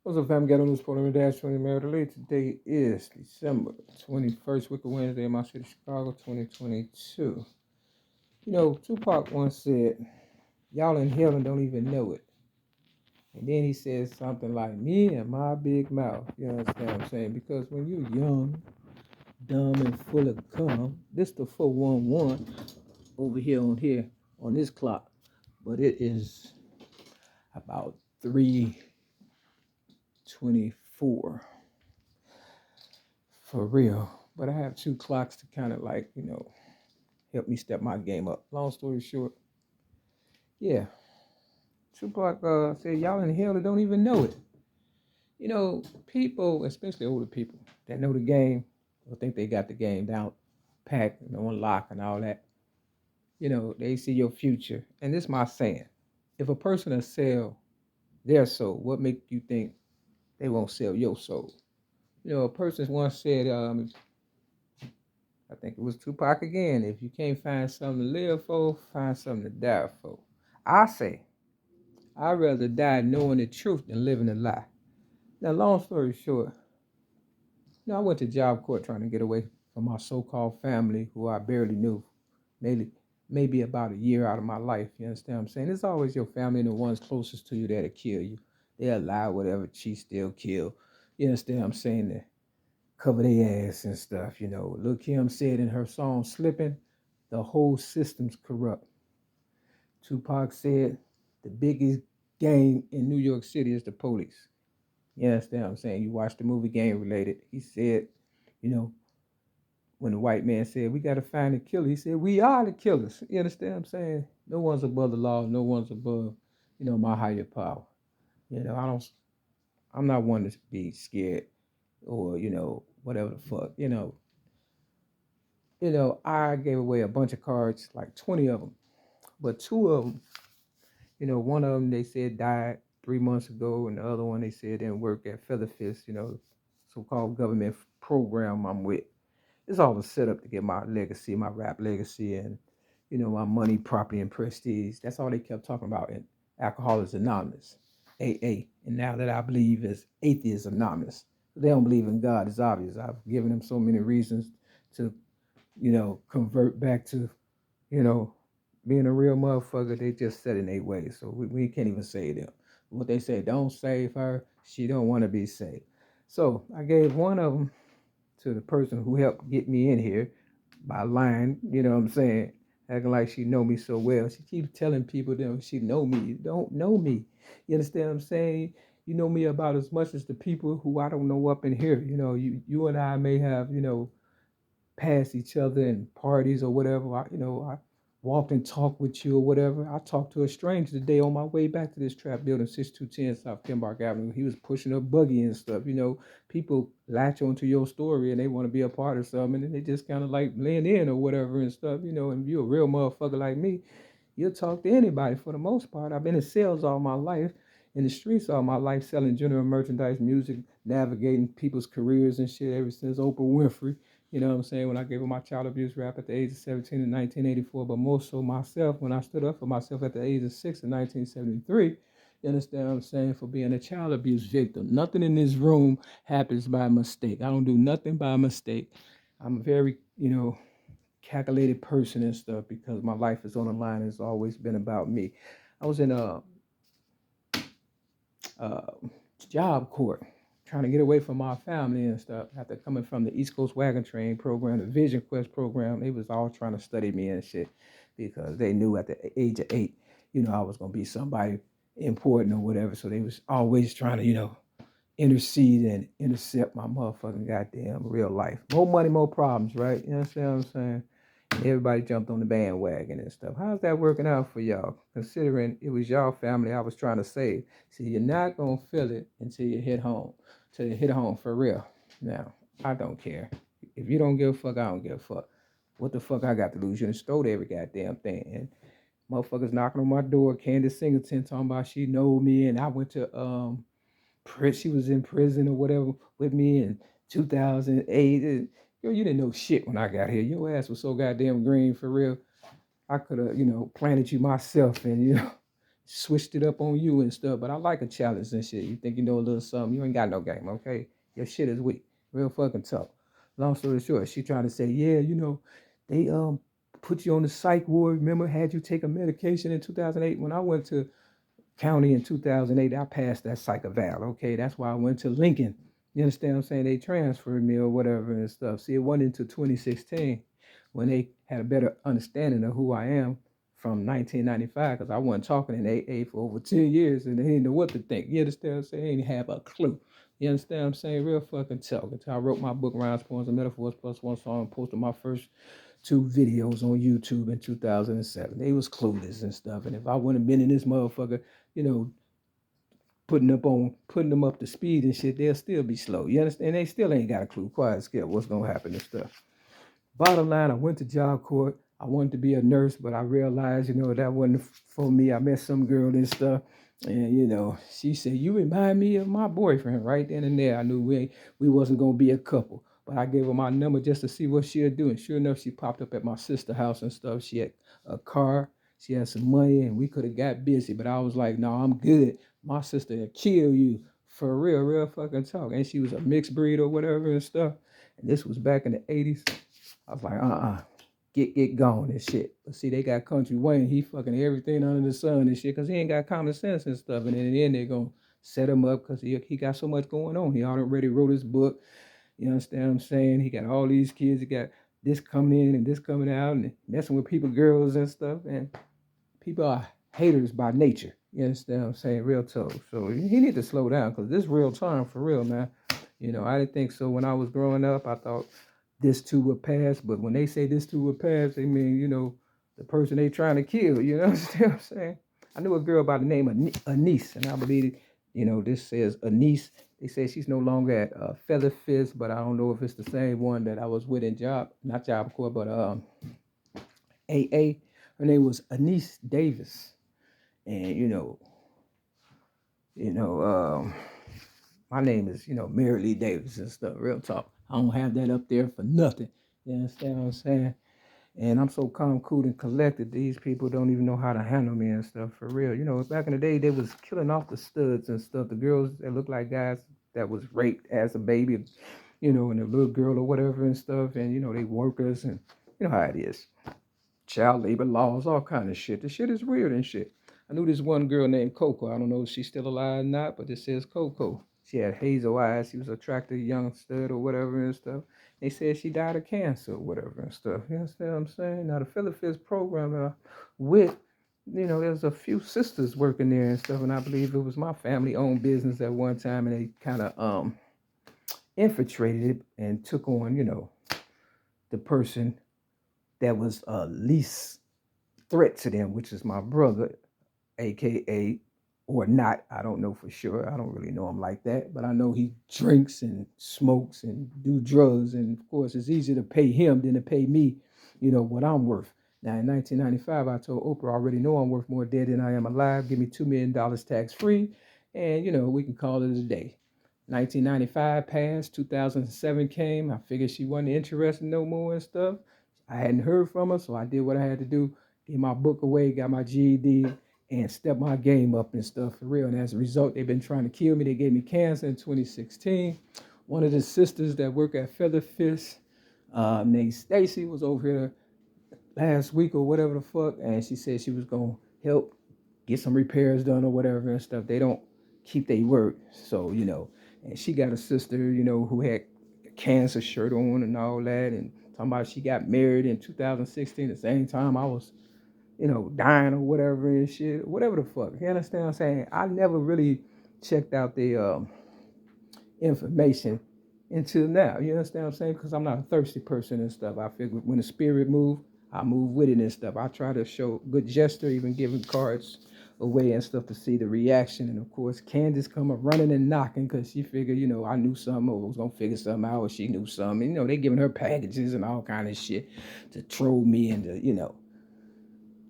What's up, fam? Get on this point dash 20 Marital. Today is December 21st, Wicked Wednesday in my city, Chicago, 2022. You know, Tupac once said, y'all in hell and don't even know it. And then he said something like, me and my big mouth. You understand what I'm saying? Because when you're young, dumb, and full of cum, this the 411 over here on this clock. But it is about 3:24. For real. But I have two clocks to kind of like, help me step my game up. Long story short, yeah. Tupac said, y'all in hell that don't even know it. You know, people, especially older people that know the game or think they got the game down packed and on lock and all that, they see your future. And this is my saying. If a person will sell their soul, what make you think they won't sell your soul? A person once said, I think it was Tupac again. If you can't find something to live for, find something to die for. I say, I'd rather die knowing the truth than living a lie. Now, long story short, I went to job court trying to get away from my so-called family who I barely knew. Maybe about a year out of my life. You understand what I'm saying? It's always your family and the ones closest to you that'll kill you. They'll lie, whatever, cheat, still kill. You understand what I'm saying? They cover their ass and stuff, Lil' Kim said in her song Slippin', the whole system's corrupt. Tupac said the biggest gang in New York City is the police. You understand what I'm saying? You watch the movie Gang Related. He said, you know, when the white man said, we got to find the killer, he said, we are the killers. You understand what I'm saying? No one's above the law. No one's above, my higher power. I'm not one to be scared or, whatever the fuck, I gave away a bunch of cards, like 20 of them. But two of them, one of them they said died 3 months ago, and the other one they said didn't work at Featherfist, so-called government program I'm with. It's all a setup to get my legacy, my rap legacy, and my money, property, and prestige. That's all they kept talking about in Alcoholics Anonymous, AA. And now that I believe is Atheists Anonymous, they don't believe in God. It's obvious. I've given them so many reasons to, convert back to, you know, being a real motherfucker. They just set in their ways. So we can't even save them. What they say, don't save her. She don't want to be saved. So I gave one of them to the person who helped get me in here by lying, you know what I'm saying? Acting like she know me so well. She keeps telling people that she know me. You don't know me. You understand what I'm saying? You know me about as much as the people who I don't know up in here. You and I may have, past each other in parties or whatever. I walked and talked with you or whatever. I talked to a stranger today on my way back to this trap building, 6210 South Kenbark Avenue. He was pushing a buggy and stuff. People latch onto your story and they want to be a part of something and they just kind of like blend in or whatever and stuff. And you're a real motherfucker like me, you'll talk to anybody for the most part. I've been in sales all my life, in the streets all my life, selling general merchandise, music, navigating people's careers and shit ever since Oprah Winfrey. You know what I'm saying? When I gave her my child abuse rap at the age of 17 in 1984, but more so myself when I stood up for myself at the age of 6 in 1973. You understand what I'm saying? For being a child abuse victim. Nothing in this room happens by mistake. I don't do nothing by mistake. I'm a very, calculated person and stuff because my life is on the line. It's always been about me. I was in a job court trying to get away from my family and stuff after coming from the East Coast Wagon Train program, the Vision Quest program. They was all trying to study me and shit because they knew at the age of 8, I was going to be somebody important or whatever. So they was always trying to, intercede and intercept my motherfucking goddamn real life. More money, more problems, right? You understand what I'm saying? Everybody jumped on the bandwagon and stuff. How's that working out for y'all? Considering it was y'all family I was trying to save. See, you're not going to feel it until you hit home. Till you hit home for real. Now, I don't care. If you don't give a fuck, I don't give a fuck. What the fuck I got to lose? You done stole every goddamn thing. And motherfuckers knocking on my door. Candace Singleton talking about she know me. And I went to, she was in prison or whatever with me in 2008. And, yo, you didn't know shit when I got here. Your ass was so goddamn green for real. I could have, planted you myself and, switched it up on you and stuff. But I like a challenge and shit. You think you know a little something, you ain't got no game, okay? Your shit is weak. Real fucking tough. Long story short, she trying to say, yeah, you know, they put you on the psych ward. Remember, had you take a medication in 2008? When I went to county in 2008, I passed that psych eval. Okay, that's why I went to Lincoln. You understand what I'm saying? They transferred me or whatever and stuff. See, it wasn't until 2016 when they had a better understanding of who I am from 1995, because I wasn't talking in AA for over 10 years and they didn't know what to think. You understand what I'm saying? They didn't have a clue. You understand what I'm saying? Real fucking talk. Until I wrote my book, Rhymes, Poems, and Metaphors Plus One Song, posted my first 2 videos on YouTube in 2007. They was clueless and stuff. And if I wouldn't have been in this motherfucker, you know, putting them up to speed and shit, they'll still be slow. You understand? They still ain't got a clue, quiet, scared what's gonna happen and stuff. Bottom line, I went to job court. I wanted to be a nurse, but I realized, you know, that wasn't for me. I met some girl and stuff, and you know, she said, "You remind me of my boyfriend." Right then and there, I knew we wasn't gonna be a couple. But I gave her my number just to see what she'll do, and sure enough, she popped up at my sister's house and stuff. She had a car, she had some money, and we could have got busy. But I was like, "No, I'm good. My sister will kill you for real, real fucking talk." And she was a mixed breed or whatever and stuff. And this was back in the '80s. I was like, get gone and shit. But see, they got Country Wayne. He fucking everything under the sun and shit because he ain't got common sense and stuff. And then in the end, they're going to set him up because he got so much going on. He already wrote his book. You understand what I'm saying? He got all these kids. He got this coming in and this coming out and messing with people, girls and stuff. And people are haters by nature. You understand what I'm saying? Real tough. So he need to slow down because this real time for real, man. You know, I didn't think so when I was growing up. I thought this too would pass, but when they say this too would pass, they mean, you know, the person they trying to kill, you know what I'm saying? I knew a girl by the name of Anise, and I believe, you know, this says Anise. They say she's no longer at Featherfist, but I don't know if it's the same one that I was with in not Job Corps, but AA. Her name was Anise Davis, and my name is, Mary Lee Davis and stuff, real talk. I don't have that up there for nothing. You understand what I'm saying? And I'm so calm, cool, and collected. These people don't even know how to handle me and stuff, for real. You know, back in the day, they was killing off the studs and stuff. The girls that looked like guys that was raped as a baby, and a little girl or whatever and stuff. And, they workers and you know how it is. Child labor laws, all kind of shit. The shit is weird and shit. I knew this one girl named Coco. I don't know if she's still alive or not, but it says Coco. She had hazel eyes. She was an attractive young stud or whatever and stuff. They said she died of cancer or whatever and stuff. You understand what I'm saying? Now, the Featherfist program with, there's a few sisters working there and stuff, and I believe it was my family-owned business at one time, and they kind of infiltrated it and took on, the person that was least threat to them, which is my brother, aka or not. I don't know for sure. I don't really know him like that, but I know he drinks and smokes and do drugs. And of course, it's easier to pay him than to pay me, what I'm worth. Now, in 1995, I told Oprah, I already know I'm worth more dead than I am alive. Give me $2 million tax free. And, we can call it a day. 1995 passed, 2007 came. I figured she wasn't interested no more and stuff. I hadn't heard from her, so I did what I had to do. Get my book away, got my GED, and step my game up and stuff for real. And as a result, they've been trying to kill me. They gave me cancer in 2016. One of the sisters that work at Featherfist, named Stacy, was over here last week or whatever the fuck, and she said she was going to help get some repairs done or whatever and stuff. They don't keep their word. So, and she got a sister, who had a cancer shirt on and all that, and talking about she got married in 2016, the same time I was dying or whatever and shit, whatever the fuck. You understand what I'm saying? I never really checked out the information until now. You understand what I'm saying? Because I'm not a thirsty person and stuff. I figure when the spirit move, I move with it and stuff. I try to show good gesture, even giving cards away and stuff to see the reaction. And of course, Candace come running and knocking because she figured, I knew something or was going to figure something out or she knew something. They giving her packages and all kind of shit to troll me and to,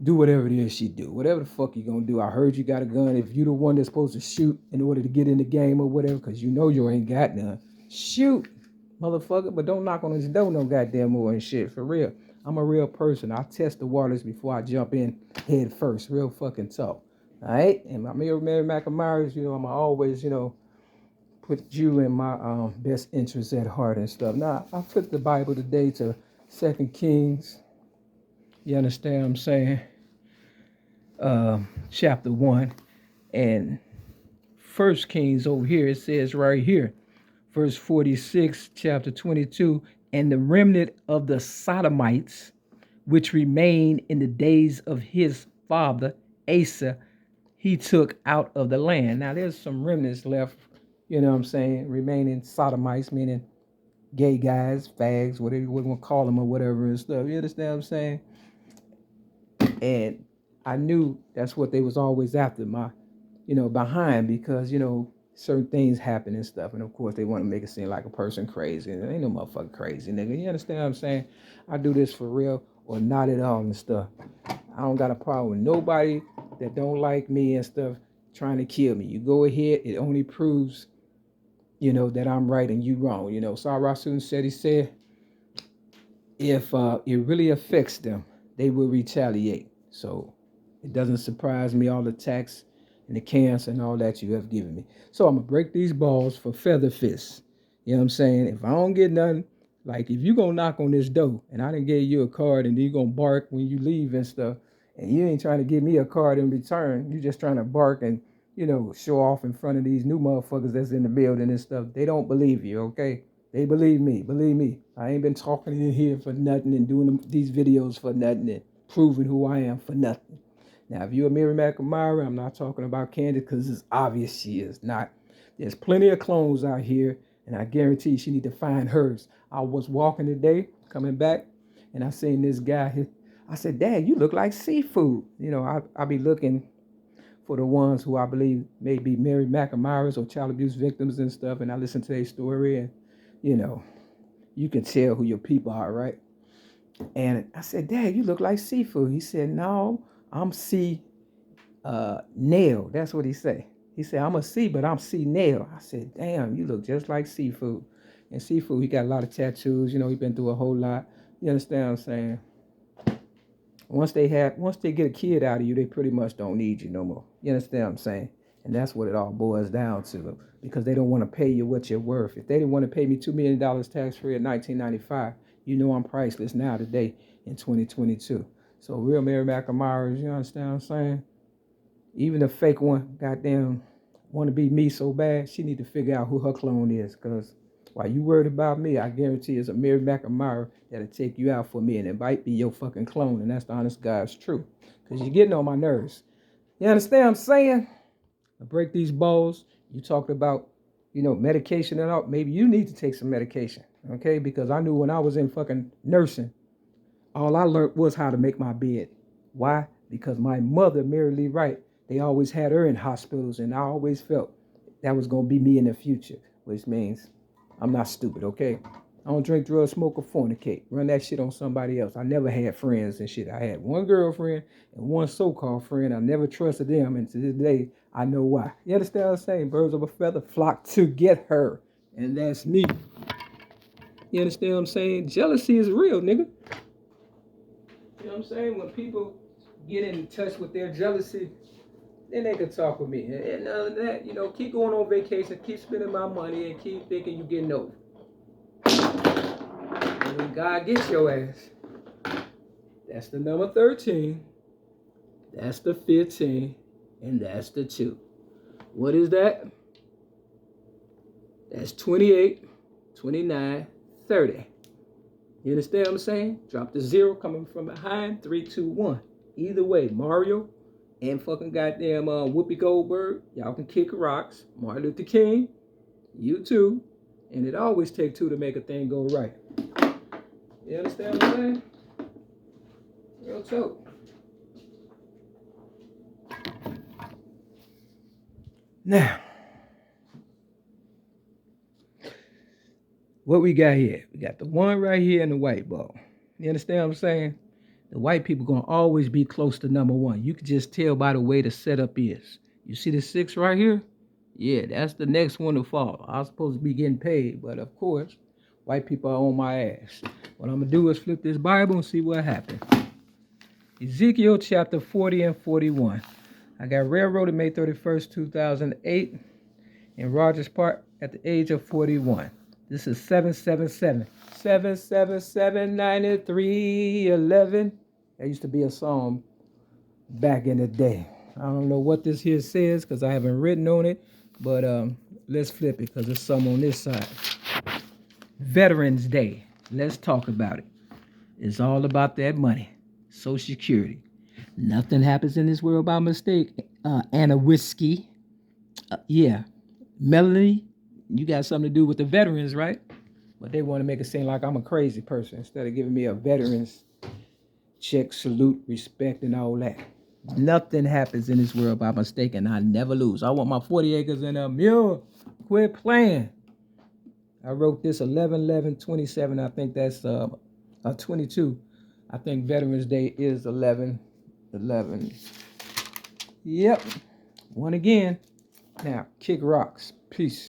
do whatever it is she do. Whatever the fuck you gonna do. I heard you got a gun. If you the one that's supposed to shoot in order to get in the game or whatever, because you ain't got none. Shoot, motherfucker, but don't knock on his door no goddamn more and shit, for real. I'm a real person. I test the waters before I jump in head first. Real fucking talk. All right, and my Mary McNamara's, you know, I'm always, you know, put you in my best interests at heart and stuff. Now, I flipped the Bible today to 2 Kings. You understand what I'm saying? Chapter 1. And 1 Kings over here, it says right here, verse 46, chapter 22, and the remnant of the Sodomites, which remained in the days of his father Asa, he took out of the land. Now, there's some remnants left, you know what I'm saying, remaining Sodomites, meaning gay guys, fags, whatever you want to call them or whatever and stuff. You understand what I'm saying? And I knew that's what they was always after, my, you know, behind, because, you know, certain things happen and stuff. And of course, they want to make it seem like a person crazy. And ain't no motherfucker crazy, nigga. You understand what I'm saying? I do this for real or not at all and stuff. I don't got a problem with nobody that don't like me and stuff trying to kill me. You go ahead. It only proves, you know, that I'm right and you wrong. You know, Sarah Rasun said, he said, if it really affects them, they will retaliate. So it doesn't surprise me, all the attacks and the cancer and all that you have given me. So I'm going to break these balls for Featherfist. You know what I'm saying? If I don't get nothing, like if you going to knock on this door and I didn't give you a card and then you going to bark when you leave and stuff, and you ain't trying to give me a card in return, you just trying to bark and, you know, show off in front of these new motherfuckers that's in the building and stuff, they don't believe you, okay? They believe me. Believe me. I ain't been talking in here for nothing and doing these videos for nothing and proving who I am for nothing. Now, if you're a Mary McNamara, I'm not talking about Candy because it's obvious she is not. There's plenty of clones out here, and I guarantee she need to find hers. I was walking today, coming back, and I seen this guy here. I said, Dad, you look like seafood. You know, I be looking for the ones who I believe may be Mary McNamara's or child abuse victims and stuff, and I listen to their story, and you know, you can tell who your people are, right? And I said, Dad, you look like seafood. He said, no, I'm nail. That's what he said. He said, I'm a C, but I'm C nail. I said, damn, you look just like seafood. And seafood, he got a lot of tattoos. You know, he been through a whole lot. You understand what I'm saying? Once they get a kid out of you, they pretty much don't need you no more. You understand what I'm saying? And that's what it all boils down to, because they don't want to pay you what you're worth. If they didn't want to pay me $2 million tax-free in 1995, you know I'm priceless now today in 2022. So real Mary McNamara, you understand what I'm saying? Even the fake one, goddamn, want to be me so bad, she need to figure out who her clone is, because while you worried about me, I guarantee it's a Mary McNamara that'll take you out for me, and it might be your fucking clone, and that's the honest God's truth, because you're getting on my nerves. You understand what I'm saying? I break these balls. You talked about, you know, medication and all. Maybe you need to take some medication, okay? Because I knew when I was in fucking nursing, all I learned was how to make my bed. Why? Because my mother, Mary Lee Wright, they always had her in hospitals, and I always felt that was going to be me in the future, which means I'm not stupid, okay? I don't drink, drugs, smoke, or fornicate. Run that shit on somebody else. I never had friends and shit. I had one girlfriend and one so-called friend. I never trusted them, and to this day, I know why. You understand what I'm saying? Birds of a feather flock to get her, and that's me. You understand what I'm saying? Jealousy is real, nigga. You know what I'm saying? When people get in touch with their jealousy, then they can talk with me. And other than that, you know, keep going on vacation, keep spending my money, and keep thinking you're getting over. And when God gets your ass, that's the number 13, that's the 15, and that's the 2. What is that? That's 28, 29, 30. You understand what I'm saying? Drop the 0 coming from behind, 3, 2, 1. Either way, Mario and fucking goddamn Whoopi Goldberg, y'all can kick rocks. Martin Luther King, you too. And it always takes 2 to make a thing go right. You understand what I'm saying? Real talk. Now, what we got here? We got the 1 right here and the white ball. You understand what I'm saying? The white people going to always be close to number 1. You can just tell by the way the setup is. You see the 6 right here? Yeah, that's the next one to fall. I was supposed to be getting paid, but of course, white people are on my ass. What I'm going to do is flip this Bible and see what happens. Ezekiel chapter 40 and 41. I got railroaded May 31st, 2008 in Rogers Park at the age of 41. This is 777. 7779311. That used to be a song back in the day. I don't know what this here says because I haven't written on it, but let's flip it because there's some on this side. Veterans Day. Let's talk about it. It's all about that money. Social Security. Nothing happens in this world by mistake. Anna Whiskey. Yeah. Melanie, you got something to do with the veterans, right? But they want to make it seem like I'm a crazy person instead of giving me a veterans check, salute, respect, and all that. Nothing happens in this world by mistake, and I never lose. I want my 40 acres and a mule. Quit playing. I wrote this 11/11/27. I think that's 22. I think Veterans Day is 11/11. Yep. One again. Now, kick rocks. Peace.